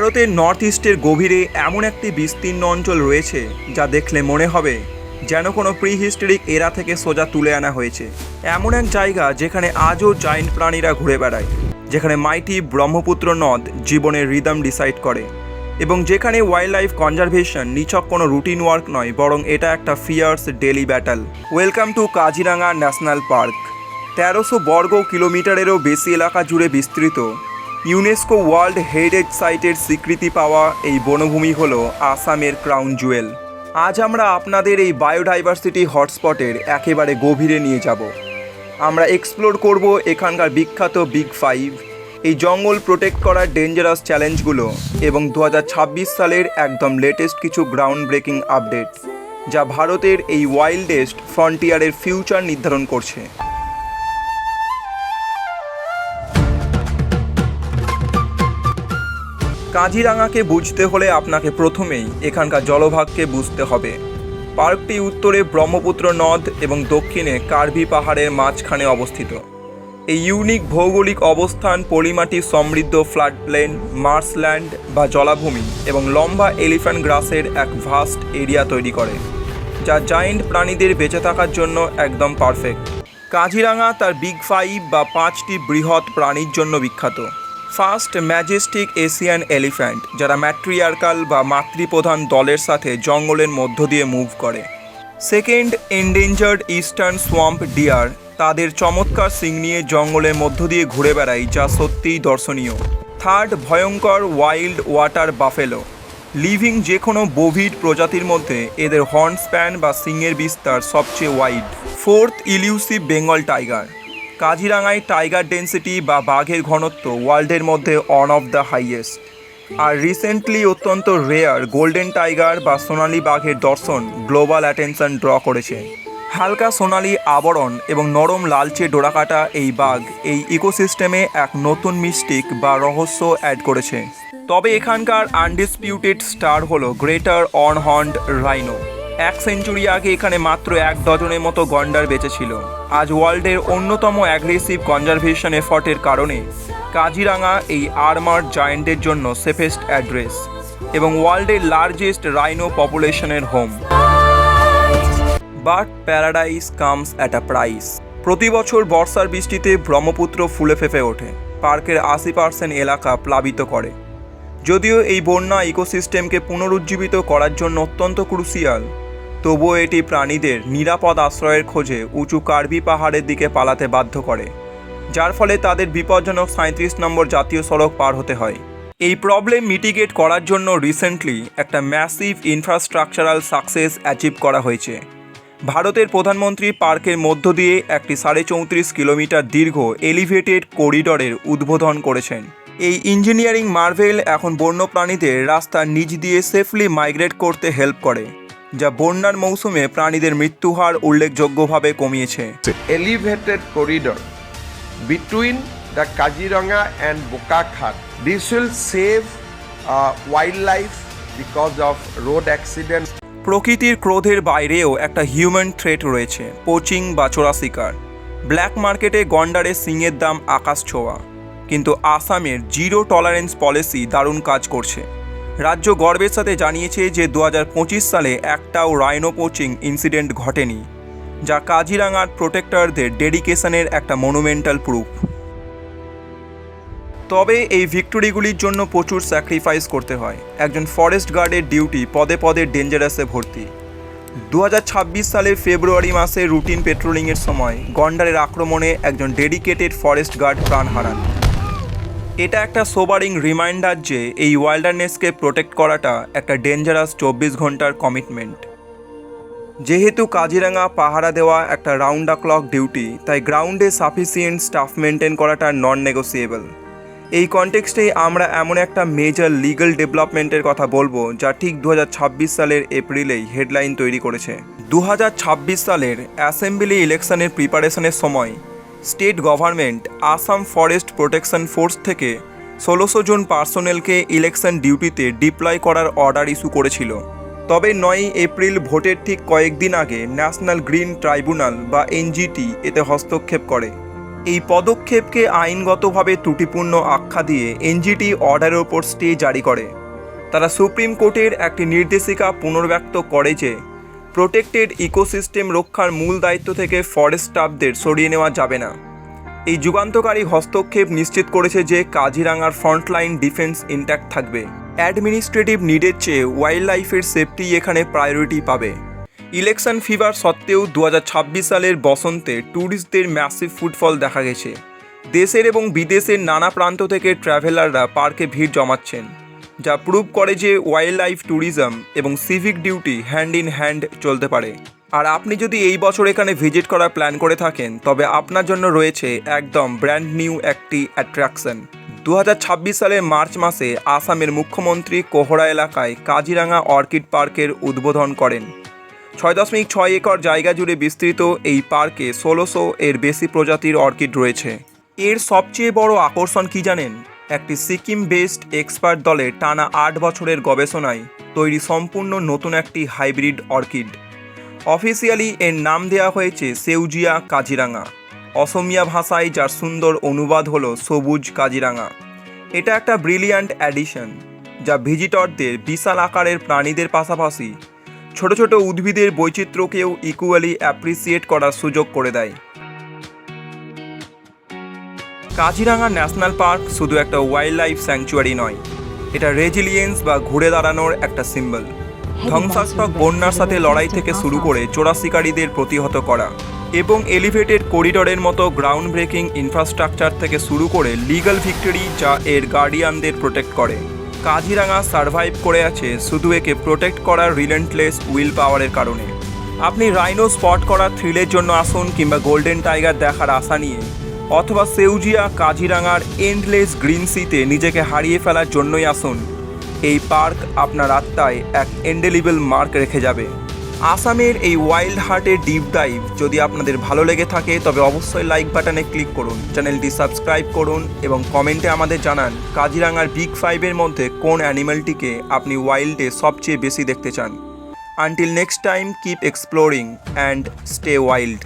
ভারতের নর্থ ইস্টের গভীরে এমন একটি বিস্তীর্ণ অঞ্চল রয়েছে যা দেখলে মনে হবে যেন কোনো প্রিহিস্টোরিক এরা থেকে সোজা তুলে আনা হয়েছে। এমন এক জায়গা যেখানে আজও জায়েন্ট প্রাণীরা ঘুরে বেড়ায়, যেখানে মাইটি ব্রহ্মপুত্র নদ জীবনের রিদম ডিসাইড করে, এবং যেখানে ওয়াইল্ড লাইফ কনজারভেশন নিছক কোনো রুটিন ওয়ার্ক নয়, বরং এটা একটা fierce daily battle. Welcome to Kaziranga national park. 1300 বর্গ কিলোমিটারেরও বেশি এলাকা জুড়ে বিস্তৃত ইউনেস্কো ওয়ার্ল্ড হেরিটেজ সাইটের স্বীকৃতি পাওয়া এই বনভূমি হল আসামের ক্রাউন জুয়েল। আজ আমরা আপনাদের এই বায়োডাইভার্সিটি হটস্পটের একেবারে গভীরে নিয়ে যাব। আমরা এক্সপ্লোর করব এখানকার বিখ্যাত বিগ 5, এই জঙ্গল প্রোটেক্ট করার ডেঞ্জারাস চ্যালেঞ্জগুলো, এবং 2026 সালের একদম লেটেস্ট কিছু গ্রাউন্ড ব্রেকিং আপডেট যা ভারতের এই ওয়াইল্ডেস্ট ফ্রন্টিয়ারের ফিউচার নির্ধারণ করছে। কাজিরাঙ্গাকে বুঝতে হলে আপনাকে প্রথমেই এখানকার জলভাগকে বুঝতে হবে। পার্কটি উত্তরে ব্রহ্মপুত্র নদ এবং দক্ষিণে কার্বি পাহাড়ের মাঝখানে অবস্থিত। এই ইউনিক ভৌগোলিক অবস্থান পলিমাটি সমৃদ্ধ ফ্ল্যাট প্লেন, মার্শল্যান্ড বা জলাভূমি এবং লম্বা এলিফ্যান্ট গ্রাসের এক ভাস্ট এরিয়া তৈরি করে, যা জায়েন্ট প্রাণীদের বেঁচে থাকার জন্য একদম পারফেক্ট। কাজিরাঙ্গা তার বিগ 5 বা 5টি বৃহৎ প্রাণীর জন্য বিখ্যাত। ফার্স্ট, ম্যাজেস্টিক এশিয়ান এলিফ্যান্ট, যারা ম্যাট্রিয়ার্কাল বা মাতৃপ্রধান দলের সাথে জঙ্গলের মধ্য দিয়ে মুভ করে। Second, endangered eastern swamp deer, তাদের চমৎকার সিং নিয়ে জঙ্গলের মধ্য দিয়ে ঘুরে বেড়ায়, যা সত্যিই দর্শনীয়। থার্ড, ভয়ঙ্কর ওয়াইল্ড ওয়াটার বাফেলো, লিভিং যে কোনো বোভিড প্রজাতির মধ্যে এদের হর্ন স্প্যান বা সিংয়ের বিস্তার সবচেয়ে wide. Fourth, elusive Bengal tiger, কাজিরাঙ্গায় টাইগার ডেন্সিটি বা বাঘের ঘনত্ব ওয়ার্ল্ডের মধ্যে ওয়ান অফ দ্য হাইয়েস্ট। আর রিসেন্টলি অত্যন্ত রেয়ার গোল্ডেন টাইগার বা সোনালি বাঘের দর্শন গ্লোবাল অ্যাটেনশন ড্র করেছে। হালকা সোনালি আবরণ এবং নরম লালচে ডোরাকাটা এই বাঘ এই ইকোসিস্টেমে এক নতুন মিস্টিক বা রহস্য অ্যাড করেছে। তবে এখানকার আনডিসপিউটেড স্টার হলো গ্রেটার অনহর্নড রাইনো। 1 সেঞ্চুরি আগে এখানে মাত্র 1 ডজনের মতো গন্ডার বেঁচে ছিল। আজ ওয়ার্ল্ডের অন্যতম অ্যাগ্রেসিভ কনজারভেশন এফর্টের কারণে কাজিরাঙ্গা এই আর্মার্ড জায়েন্টের জন্য সেফেস্ট অ্যাড্রেস এবং ওয়ার্ল্ডের লার্জেস্ট রাইনো পপুলেশনের home. But paradise comes at a price. প্রতি বছর বর্ষার বৃষ্টিতে ব্রহ্মপুত্র ফুলে ফেঁপে ওঠে, পার্কের 80% এলাকা প্লাবিত করে। যদিও এই বন্যা ইকোসিস্টেমকে পুনরুজ্জীবিত করার জন্য অত্যন্ত ক্রুশিয়াল, তবুও এটি প্রাণীদের নিরাপদ আশ্রয়ের খোঁজে উঁচু কার্বি পাহাড়ের দিকে পালাতে বাধ্য করে, যার ফলে তাদের বিপজ্জনক 37 নম্বর জাতীয় সড়ক পার হতে হয়। এই প্রবলেম মিটিগেট করার জন্য রিসেন্টলি একটা ম্যাসিভ ইনফ্রাস্ট্রাকচারাল সাকসেস অ্যাচিভ করা হয়েছে। ভারতের প্রধানমন্ত্রী পার্কের মধ্য দিয়ে একটি 34.5 কিলোমিটার দীর্ঘ এলিভেটেড করিডরের উদ্বোধন করেছেন। এই ইঞ্জিনিয়ারিং মার্ভেল এখন বন্যপ্রাণীদের রাস্তার নিচ দিয়ে সেফলি মাইগ্রেট করতে হেল্প করে, যা বন্যার মৌসুমে প্রাণীদের মৃত্যুহার উল্লেখযোগ্যভাবে কমিয়েছে। Elevated corridor between the Kaziranga and Bokakhat. This will save wildlife because of road accidents. প্রকৃতির ক্রোধের বাইরেও একটা হিউম্যান থ্রেট রয়েছে, পোচিং বা চোরা শিকার। ব্ল্যাক মার্কেটে গন্ডারের সিংয়ের দাম আকাশ ছোঁয়া, কিন্তু আসামের জিরো টলারেন্স পলিসি দারুণ কাজ করছে। রাজ্য গর্বের সাথে জানিয়েছে যে 2025 সালে একটাও রাইনো পোচিং ইনসিডেন্ট ঘটেনি, যা কাজিরাঙ্গার প্রোটেক্টরদের ডেডিকেশনের একটা মনুমেন্টাল প্রুফ। তবে এই ভিক্টোরিগুলির জন্য প্রচুর স্যাক্রিফাইস করতে হয়। একজন ফরেস্ট গার্ডের ডিউটি পদে পদে ডেঞ্জারাসে ভর্তি। 2026 সালের ফেব্রুয়ারি মাসে রুটিন পেট্রোলিংয়ের সময় গন্ডারের আক্রমণে একজন ডেডিকেটেড ফরেস্ট গার্ড প্রাণ হারান। এটা একটা সোবারিং রিমাইন্ডার যে এই ওয়াইল্ডারনেসকে প্রোটেক্ট করাটা একটা ডেঞ্জারাস 24 ঘন্টার কমিটমেন্ট। যেহেতু কাজিরাঙ্গা পাহারা দেওয়া একটা রাউন্ড দ্য ক্লক ডিউটি, তাই গ্রাউন্ডে সাফিসিয়েন্ট স্টাফ মেনটেন করাটা নন নেগোসিয়েবল। এই কনটেক্সটেই আমরা এমন একটা মেজর লিগ্যাল ডেভেলপমেন্টের কথা বলবো যা ঠিক 2026 সালের এপ্রিলেই হেডলাইন তৈরি করেছে। 2026 সালের অ্যাসেম্বলি ইলেকশনের প্রিপারেশনের সময় state government Assam forest protection force থেকে 1600 জন পার্সোনেলকে ইলেকশন ডিউটিতে ডিপ্লয় করার অর্ডার ইস্যু করেছিল। তবে 9 এপ্রিল ভোটের ঠিক কয়েকদিন আগে ন্যাশনাল গ্রিন ট্রাইব্যুনাল বা এনজিটি এতে হস্তক্ষেপ করে। এই পদক্ষেপকে আইনগতভাবে ত্রুটিপূর্ণ আখ্যা দিয়ে এনজিটি অর্ডারের ওপর স্টে জারি করে। তারা সুপ্রিম কোর্টের একটি নির্দেশিকা পুনর্ব্যক্ত করে যে প্রোটেক্টেড ইকোসিস্টেম রক্ষার মূল দায়িত্ব থেকে ফরেস্ট স্টাফদের সরিয়ে নেওয়া যাবে না। এই যুগান্তকারী হস্তক্ষেপ নিশ্চিত করেছে যে কাজিরাঙার ফ্রন্টলাইন ডিফেন্স ইন্ট্যাক্ট থাকবে। অ্যাডমিনিস্ট্রেটিভ নিডের চেয়ে ওয়াইল্ড লাইফের সেফটি এখানে প্রায়োরিটি পাবে। ইলেকশন ফিভার সত্ত্বেও 2026 সালের বসন্তে ট্যুরিস্টদের ম্যাসিভ ফুটফল দেখা গেছে। দেশের এবং বিদেশের নানা প্রান্ত থেকে ট্রাভেলাররা পার্কে ভিড় জমাচ্ছেন, যা প্রুভ করে যে ওয়াইল্ড লাইফ ট্যুরিজম এবং civic duty hand in hand চলতে পারে। আর আপনি যদি এই বছর এখানে ভিজিট করার প্ল্যান করে থাকেন, তবে আপনার জন্য রয়েছে একদম ব্র্যান্ড নিউ একটি অ্যাট্রাকশন। 2026 সালের মার্চ মাসে আসামের মুখ্যমন্ত্রী কোহরা এলাকায় কাজিরাঙা অর্কিড পার্কের উদ্বোধন করেন। 6.6 একর জায়গা জুড়ে বিস্তৃত এই পার্কে 1600 এর বেশি প্রজাতির অর্কিড রয়েছে। এর সবচেয়ে বড় আকর্ষণ কি জানেন? একটি সিকিম বেসড এক্সপার্ট দলের টানা 8 বছরের গবেষণায় তৈরি সম্পূর্ণ নতুন একটি হাইব্রিড অর্কিড। অফিসিয়ালি এর নাম দেওয়া হয়েছে সেউজিয়া কাজিরাঙা, অসমিয়া ভাষায় যার সুন্দর অনুবাদ হলো সবুজ কাজিরাঙা। এটা একটা ব্রিলিয়ান্ট অ্যাডিশন, যা ভিজিটরদের বিশাল আকারের প্রাণীদের পাশাপাশি ছোট ছোট উদ্ভিদের বৈচিত্র্যকেও ইকুয়ালি অ্যাপ্রিসিয়েট করার সুযোগ করে দেয়। কাজিরাঙা ন্যাশনাল পার্ক শুধু একটা ওয়াইল্ড লাইফ স্যাংচুয়ারি নয়, এটা রেজিলিয়েন্স বা ঘুরে দাঁড়ানোর একটা সিম্বল। ধ্বংসাত্মক বন্যার সাথে লড়াই থেকে শুরু করে চোরা শিকারীদের প্রতিহত করা এবং এলিভেটেড করিডোরের মতো গ্রাউন্ড ব্রেকিং ইনফ্রাস্ট্রাকচার থেকে শুরু করে লিগ্যাল ভিক্টরি যা এর গার্ডিয়ানদের প্রোটেক্ট করে। কাজিরাঙা সার্ভাইভ করে আছে শুধু একে প্রোটেক্ট করার রিলেন্টলেস উইল পাওয়ারের কারণে। আপনি রাইনো স্পট করার থ্রিলের জন্য আসুন, কিংবা গোল্ডেন টাইগার দেখার আশা নিয়ে, অথবা সেউজিয়া কাজিরাঙার এন্ডলেস গ্রিন সিতে নিজেকে হারিয়ে ফেলার জন্যই আসুন। এই পার্ক আপনার আত্মায় এক ইনডেলিবল মার্ক রেখে যাবে। আসামের এই ওয়াইল্ড হার্টের ডিপ ডাইভ যদি আপনাদের ভালো লেগে থাকে, তবে অবশ্যই লাইক বাটনে ক্লিক করুন, চ্যানেলটি সাবস্ক্রাইব করুন এবং কমেন্টে আমাদের জানান কাজিরাঙার বিগ 5-এর মধ্যে কোন অ্যানিমালটিকে আপনি ওয়াইল্ডে সবচেয়ে বেশি দেখতে চান। Until next time, keep exploring and stay wild.